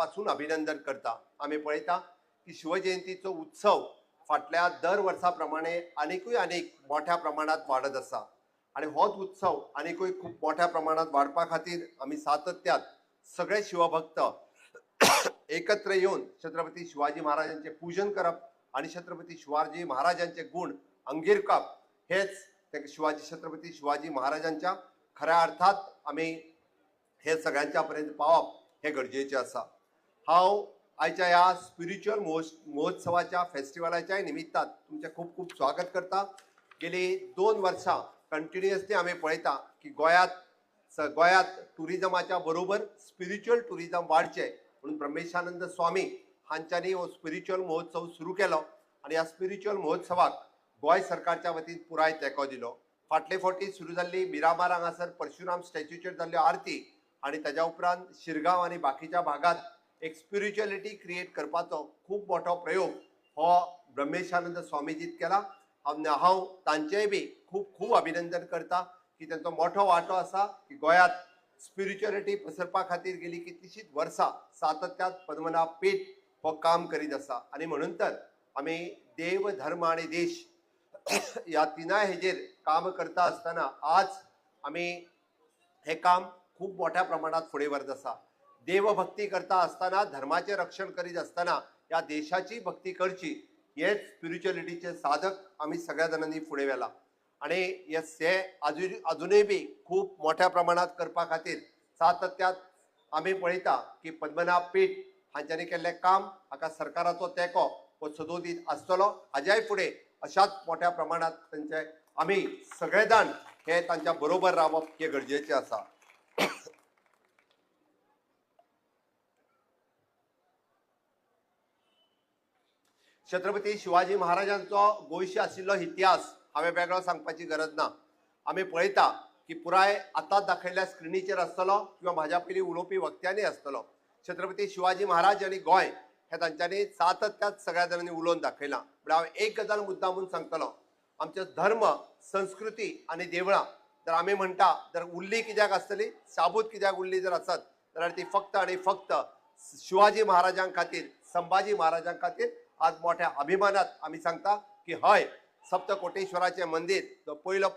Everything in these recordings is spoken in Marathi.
मनापासून अभिनंदन करता। आम्ही पळयता की शिवजयंतीचो उत्सव फाटल्या दर वर्साप्रमाणे अनेक मोठ्या प्रमाणात वाढत असा आणि होच उत्सव आनीकूय खूप मोठ्या प्रमाणात वाढपा खातीर आम्ही सातत्यात सगळे शिवभक्त एकत्र येऊन छत्रपती शिवाजी महाराजांचे पूजन करप आणि छत्रपती शिवाजी महाराजांचे गुण अंगीकारप हेच शिवाजी छत्रपती शिवाजी महाराजांच्या खऱ्या अर्थात आम्ही हे सगळ्यांच्या पर्यंत पावप हे गरजेचे असा। हांव आयच्या या स्पिरिच्युअल महोत्सवाच्या फेस्टिवलाच्या निमित्तान तुमचे खूप खूप स्वागत करता। गेली 2 वर्सां कंटिन्युअसली आम्ही पळयता की गोयात टुरिजमाच्या बरोबर स्पिरिच्युअल टुरिजम वाढचे म्हणून ब्रह्मेशानंद स्वामी हांच्यांनी हो स्पिरिच्युअल महोत्सव सुरू केलो आणि ह्या स्पिरिच्युअल महोत्सवाक गोय सरकारच्या वतीन पुराय तेंको दिलो। फाटले फावटी सुरू जाल्ली मिरामार हांगासर परशुराम स्टॅच्यूचेर जाल्ल्यो आरती आणि ताच्या उपरांत शिरगांव आणि बाकीच्या भागात एक स्पिरिच्युअलिटी क्रिएट करपाचो खूप मोठो प्रयोग हो ब्रह्मेशानंद स्वामीजीत केला। हांव तांचेय बी खूप खूप अभिनंदन करता की त्यांचो मोठो वांटो असा की गोयात स्पिरिच्युअलिटी पसरपा खातीर गेली कितलीशीच वर्सां सातत्यात पद्मनाभ पीठ हो काम करीत असा आणि म्हणून तर आम्ही देव धर्म आणि देश या तिनाय हेजेर काम करता असताना आज आम्ही हे काम खूप मोठ्या प्रमाणात फुडें व्हरत असा। देवभक्ती करता असताना धर्माचे रक्षण करीत असताना या देशाची भक्ती करची हेच स्पिरिच्युअलिटीचे साधक आम्ही सगळ्या जणांनी फुडें व्हेला आणि हे अजूनय बी खूप मोठ्या प्रमाणात करपा खातीर सातत्यात आम्ही पळयता की पद्मनाभ पीठ हांच्यांनी केल्लें काम हाका सरकाराचो तेंको हो सदोदीत आसतलो। हाज्याय फुडें अशाच मोठ्या प्रमाणात तांचे आम्ही सगळे जाण हे तांच्या बरोबर रावप हे गरजेचे आसा। छत्रपती शिवाजी महाराजांचो गोंयशी आशिल्लो इतिहास हांवें वेगळो सांगपाची गरज ना। आम्ही पळयता की पुराय आतां दाखयल्ल्या स्क्रिनीचेर आसतलो किंवा म्हाज्या पयलीं उलोवपी वक्त्यांनी आसतलो। छत्रपती शिवाजी महाराज आनी गोंय हे तांच्यांनी सातत्यात सगळ्या जाणांनी उलोवन दाखयलां। म्हळ्यार हांव एक गजाल मुद्दामून सांगतलो, आमचे धर्म संस्कृती आनी देवळां जर आमी म्हणटा जर उरली कित्याक आसतली, शाबूत कित्याक उरली जर आसत जाल्यार ती फक्त आनी फक्त शिवाजी महाराजां खातीर, संभाजी महाराजां खातीर आज मोठ्या अभिमानात आम्ही सांगता की हय सप्तकोटेश्वराचे मंदिर जो पयलो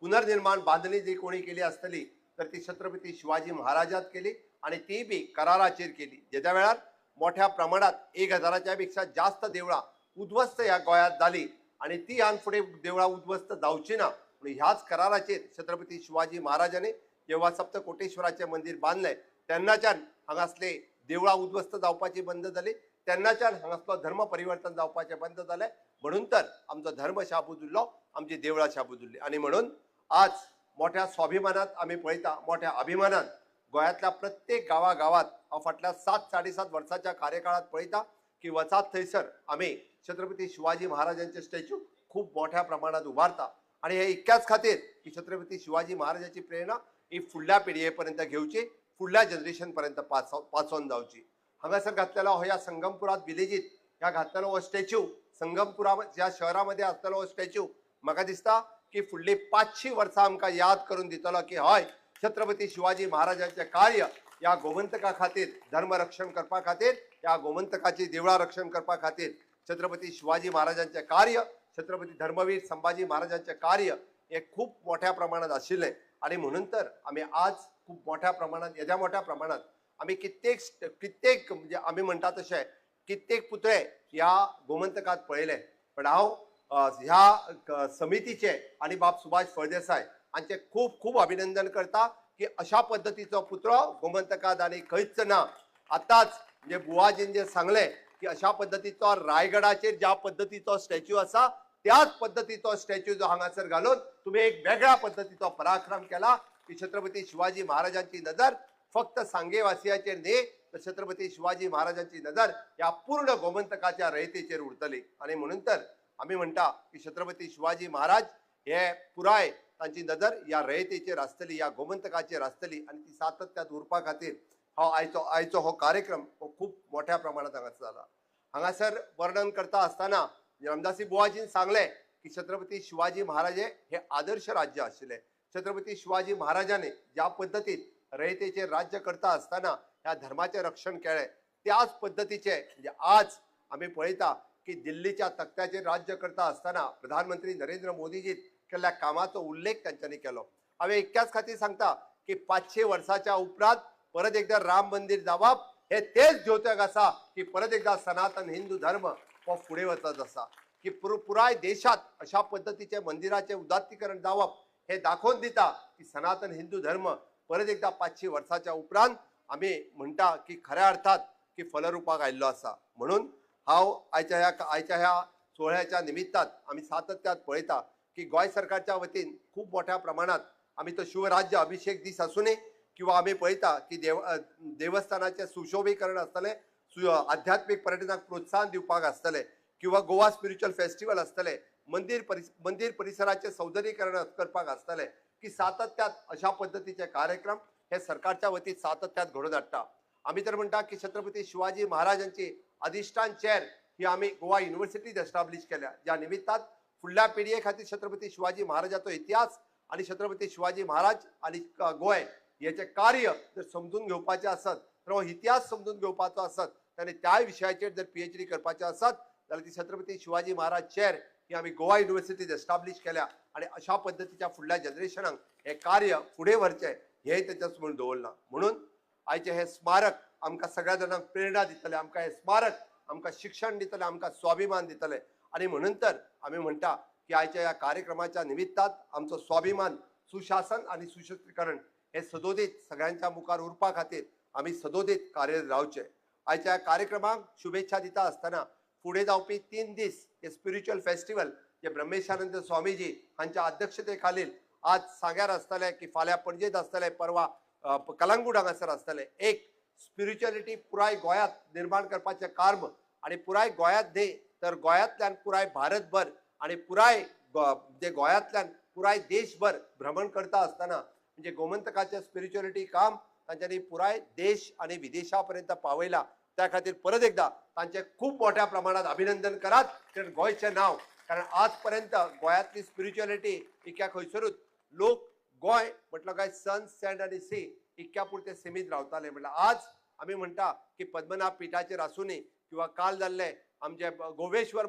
पुनर्निर्माण बांधणी जी कोणी केली असतली तर ती छत्रपती शिवाजी महाराजात केली आणि ती बी कराराचेर केली। ज्याच्या वेळार मोठ्या प्रमाणात 1000च्या पेक्षा जास्त देवळां उद्ध्वस्त ह्या गोयात जाली आणि ती आन फुडें देवळां उद्ध्वस्त जावची ना म्हणून ह्याच कराराचेर छत्रपती शिवाजी महाराजांनी जेव्हा सप्तकोटेश्वराचे मंदिर बांधले तेन्नाच्यान हांगासले देवळां उद्ध्वस्त जावपाची बंद जाली, तेन्नाच्यान हांगासलो धर्म परिवर्तन जावपाचें बंद जालें। म्हणून तर आमचो धर्म शाबूत उरलो, आमची देवळां शाबूत उरली आणि म्हणून आज मोठ्या स्वाभिमानात आम्ही पळयता, मोठ्या अभिमानान गोंयांतल्या प्रत्येक गांवागांवांत हांव फाटल्या 7-7.5 वर्साच्या कार्यकाळात पळयता की वचात थंयसर आम्ही छत्रपती शिवाजी महाराजांचे स्टॅच्यू खूप मोठ्या प्रमाणात उबारता आणि हे इतक्याच खातीर की छत्रपती शिवाजी महाराजांची प्रेरणा ही फुडल्या पिळये पर्यंत घेवची, फुडल्या जनरेशन पर्यंत पाचोवन जावची। हांगासर घातलेलो हो या संगमपुरात विलेजीत ह्या घातलेलो हो स्टॅच्यू संगमपुरा ज्या शहरामध्ये आसलेलो हो स्टॅच्यू म्हाका दिसता की फुडली 500 वर्सां आमकां याद करून दितलो की हय छत्रपती शिवाजी महाराजांचे कार्य या गोमंतका खातीर धर्म रक्षण करपा खातीर, या गोमंतकाची देवळां रक्षण करपा खातीर छत्रपती शिवाजी महाराजांचे कार्य, छत्रपती धर्मवीर संभाजी महाराजांचे कार्य हे खूप मोठ्या प्रमाणात आशिल्लें आणि म्हणून तर आम्ही आज खूप मोठ्या प्रमाणात येद्या मोठ्या प्रमाणात आम्ही कित्येक म्हणजे आम्ही म्हणटा तशें कित्येक पुतळे ह्या गोमंतकात पळयले। पण हांव ह्या समितीचे आणि बाब सुभाष फळदेसाय हांचे खूप खूप अभिनंदन करता की अशा पद्धतीचो पुतळो गोमंतकात आनी खंयच ना। आताच म्हणजे बुवाजीन जे सांगले की अशा पद्धतीचो रायगडाचेर ज्या पद्धतीचो स्टॅच्यू आसा त्याच पद्धतीचो स्टॅच्यू जो हांगासर घालून तुम्ही एक वेगळ्या पद्धतीचो पराक्रम केला की छत्रपती शिवाजी महाराजांची नजर फक्त सांगेवासियाचेर न्ही तर छत्रपती शिवाजी महाराजांची नजर या पूर्ण गोमंतकाच्या रयतेचेर उरतली आणि म्हणून तर आम्ही म्हणटा की छत्रपती शिवाजी महाराज हे पुराय तांची नजर या रयतेचेर आसतली, या गोमंतकाचेर आसतली आणि ती सातत्यात उरपा खातीर आयचो हो कार्यक्रम हो खूप मोठ्या प्रमाणात हांगासर जाला। हांगासर वर्णन करता असताना रामदासी बुवाजीन सांगले की छत्रपती शिवाजी महाराजे हे आदर्श राज्य आशिल्ले। छत्रपती शिवाजी महाराजांनी ज्या पद्धतीत रयतेचे राज्य करता असताना ह्या धर्माचे रक्षण केले त्याच पद्धतीचे म्हणजे आज आम्ही पळयता की दिल्लीच्या तख्त्याचे राज्य करता असताना प्रधानमंत्री नरेंद्र मोदीजी केल्ल्या कामाचो उल्लेख त्यांच्यानी केलो. हांवें इतक्याच खातीर सांगता की 500 वर्साच्या उपरांत परत एकदा राम मंदिर जावप हे तेच द्योतक आसा की परत एकदा सनातन हिंदू धर्म हो फुडें वचत आसा की पुराय देशात अशा पद्धतीचे मंदिराचे उदात्तीकरण जावप हे दाखोवन दिता की सनातन हिंदू धर्म परत एकदा 500 वर्साच्या उपरांत आम्ही म्हणटा की खऱ्या अर्थात की फलरूपाक आयिल्लो आसा. म्हणून हांव आयच्या ह्या सोहळ्याच्या निमित्तान आम्ही सातत्यात पळयता की गोंय सरकारच्या वतीन खूप मोठ्या प्रमाणात आम्ही तो शिवराज्य अभिषेक दीस आसूनी किंवा आम्ही पळयता की देवस्थानाचे सुशोभीकरण आसतले, आध्यात्मिक पर्यटनाक प्रोत्साहन दिवपाक आसतले किंवा गोवा स्पिरिच्युअल फेस्टिवल आसतले, मंदिर परिसराचे सौंदर्यीकरण करपाक आसतले की सातत्यात अशा पद्धतीचे कार्यक्रम हे सरकारच्या वतीन सातत्यात घडोवन हाडटा. आम्ही तर म्हणटा की छत्रपती शिवाजी महाराजांची अधिष्ठान चेअर ही आम्ही गोवा युनिव्हर्सिटीत एस्टॅब्लिश केल्या, ज्या निमित्तान फुडल्या पिढये खातीर छत्रपती शिवाजी महाराजाचो इतिहास आणि छत्रपती शिवाजी महाराज आणि गोंय याचे कार्य जर समजून घेवपाचे आसत तर हो इतिहास समजून घेवपाचो आसत त्याने त्या विशयाचेर जर PhD करपाचे आसत जाल्यार ती छत्रपती शिवाजी महाराज चेअर ही आम्ही गोवा युनिव्हर्सिटीत एस्टॅब्लिश केल्या आणि अशा पद्धतीच्या फुडल्या जनरेशनाक हे कार्य फुडें व्हरचें हेय तेच्या समोर दवरला. म्हणून आयचे हे स्मारक आमकां सगळ्या जाणांक प्रेरणा दितले, आमकां हे स्मारक आमकां शिक्षण दितले, आमकां स्वाभिमान दितले आणि म्हणून तर आम्ही म्हणटा की आयच्या या कार्यक्रमाच्या निमित्तान आमचो स्वाभिमान, सुशासन आणि सुशस्त्रीकरण हे सदोदीत सगळ्यांच्या मुखार उरपा खातीर आम्ही सदोदीत कार्यरत रावचे. आयच्या कार्यक्रमाक शुभेच्छा दिता असताना फुडें जावपी 3 दीस हे स्पिरिच्युअल फेस्टिवल जे ब्रह्मेशानंद स्वामीजी हांच्या अध्यक्षते खालील आज सांग्यार आसतले की फाल्यां पणजेत आसतले, परवा कलंगूट हांगासर आसतले. एक स्पिरिच्युअलिटी पुराय गोंयांत निर्माण करपाचें कार्म आणि पुराय गोंयांत न्ही तर गोंयांतल्यान पुराय भारतभर आणि पुराय जे गोंयांतल्यान पुराय देशभर भ्रमण करता असताना म्हणजे गोमंतकाचे स्पिरिच्युअलिटी काम तांच्यांनी पुराय देश आणि विदेशापर्यंत पावयला. त्या खातीर परत एकदा तांचे खूप मोठ्या प्रमाणात अभिनंदन करात. कारण गोंयचें नांव, कारण आजपर्यंत गोंयांतली स्पिरिच्युअलिटी इतक्या खंयसरूच लोक गोंय म्हटलं काय सन सँड आणि सी इतक्या पुरते सीमित रावताले. म्हटलं आज आम्ही म्हणटा की पद्मनाभ पिठाचेर आसूनी किंवा काल जाल्ले आमचे गोवेश्वर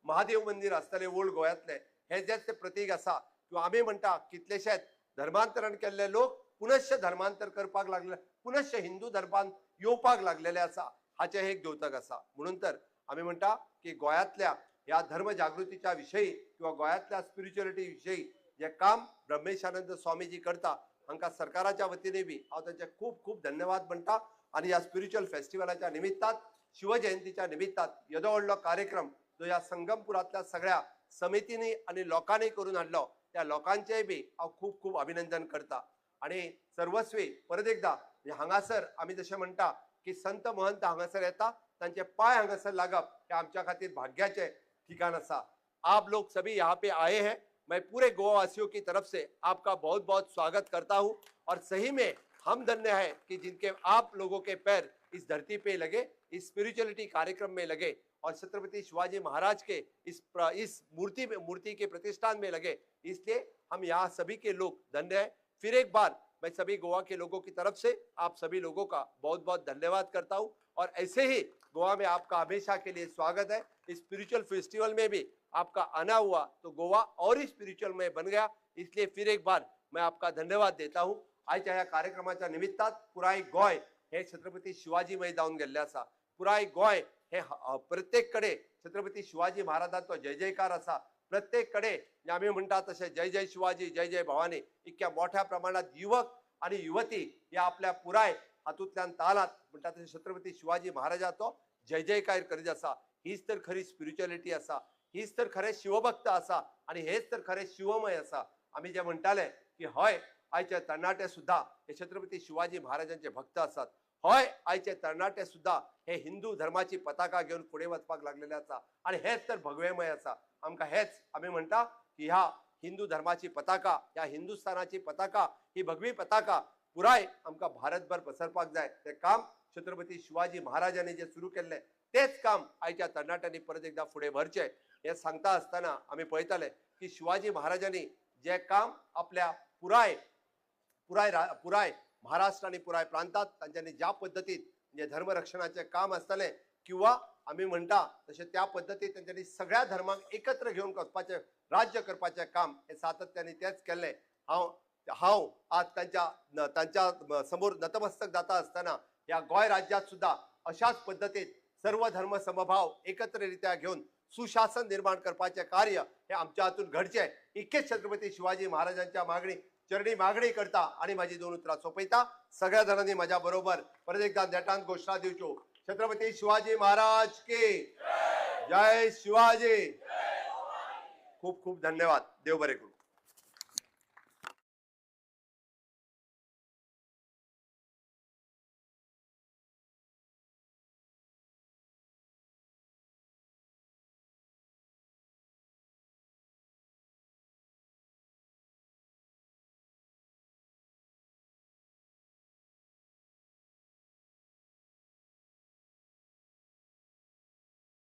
महादेव मंदिर आसतले ओल्ड गोंयांतले हे जेच ते प्रतीक आसा किंवा आम्ही म्हणटा कितलेशेच धर्मांतरण केल्ले लोक पुनश्च धर्मांतर करपाक लागले, पुनश्च हिंदू धर्मांत येवपाक लागलेले आसा हाचे हे एक द्योतक आसा. म्हणून तर आम्ही म्हणटा की गोंयांतल्या ह्या धर्म जागृतीच्या विशयी किंवा गोंयांतल्या स्पिरिच्युअलिटी विशयी जे काम ब्रह्मेशानंद स्वामीजी करता हांकां सरकाराच्या वतीने बी हांव तांचे खूप खूप धन्यवाद म्हणटा. आणि ह्या स्पिरिच्युअल फेस्टिवलाच्या निमित्तान शिवजयंतीच्या निमित्तान येदो व्हडलो कार्यक्रम जो ह्या संगमपुरातल्या सगळ्या समितींनी आणि लोकांनी करून हाडलो त्या लोकांचेय बी हांव खूप खूप अभिनंदन करता. आणि सर्वस्वी परत एकदा हांगासर आम्ही जशें म्हणटा की संत महंत हांगासर येता तांचे पाय हांगासर लागप हे आमच्या खातीर भाग्याचे ठिकाण आसा. आप लोग सभी यहाँ पे आए हैं, मैं पूरे गोवा वासियों की तरफ से आपका बहुत बहुत स्वागत करता हूँ और सही में हम धन्य हैं कि जिनके आप लोगों के पैर इस धरती पे लगे, इस स्पिरिचुअलिटी कार्यक्रम में लगे और छत्रपति शिवाजी महाराज के इस मूर्ति के प्रतिष्ठान में लगे, इसलिए हम यहाँ सभी के लोग धन्य हैं. फिर एक बार मैं सभी गोवा के लोगों की तरफ से आप सभी लोगों का बहुत बहुत धन्यवाद करता हूँ और ऐसे ही गोवा में आपका हमेशा के लिए स्वागत है. इस स्पिरिचुअल फेस्टिवल में भी आपका आना हुआ तो गोवा और ही स्पिरिचुअल में बन गया, इसलिए फिर एक बार मैं आपका धन्यवाद देता हूँ. आजच्या ह्या कार्यक्रमाच्या निमित्तान पुराय गोंय हे छत्रपती शिवाजीमय जावन गेल्ले आसा. पुराय गोंय हे प्रत्येक कडे छत्रपती शिवाजी महाराजांचो जय जयकार आसा. प्रत्येक कडे आम्ही म्हणटा तसे जय जय शिवाजी जय जय भवानी इतक्या मोठ्या प्रमाणात युवक आणि युवती या आपल्या पुराय हातूंतल्यान तालात म्हणटा तसे छत्रपती शिवाजी महाराजांचो जय जयकार करीत आसा. हीच तर खरी स्पिरिच्युअलिटी आसा, हीच तर खरे शिवभक्त आसा आणि हेच तर खरे शिवमय आसा. आम्ही जे म्हणटाले की हय आयचे तरणाटे सुद्धा हे छत्रपती शिवाजी महाराजांचे भक्त असतात. हय आयचे तरणाटे सुद्धा हे हिंदू धर्माची पताका घेऊन पुढे वचपाक लागलेले आसा आणि हेच तर भगवेमय आसा. आमकां हेच आम्ही म्हणटा की ह्या हिंदू धर्माची पताका, ह्या हिंदुस्थानाची पताका, ही भगवी पताका पुराय आमकां भारतभर पसरपाक जाय. ते काम छत्रपती शिवाजी महाराजांनी जे सुरू केल्ले तेच काम आयच्या तरणाट्यांनी परत एकदा फुडें व्हरचें हे सांगता असताना आम्ही पळयताले की शिवाजी महाराजांनी जे काम आपल्या पुराय पुराय महाराष्ट्र आणि पुराय प्रांतात तांच्यांनी ज्या पद्धतीत म्हणजे धर्मरक्षणाचे काम असतले किंवा आम्ही म्हणता तसे त्या पद्धतीत त्यांच्यानी सगळ्या धर्मांक एकत्र घेऊन वचपाचे राज्य करपाचे काम हे सातत्याने तेच केले। हांव आज त्यांच्या समोर नतमस्तक जाता असताना या गोय राज्यात सुद्धा अशाच पद्धतीत सर्व धर्म समभाव एकत्ररित्या घेऊन सुशासन निर्माण करपाचे कार्य हे आमच्या हातून घडचे इतकेच छत्रपती शिवाजी महाराजांच्या चरणी मागणी करता आणि माझी दोन उतरां सोपयता। सगळ्या जणांनी माझ्या बरोबर परत एकदा नेटान घोषणा दिवच्यो। छत्रपती शिवाजी महाराज की जय शिवाजी। खूप खूप धन्यवाद। देव बरे करू।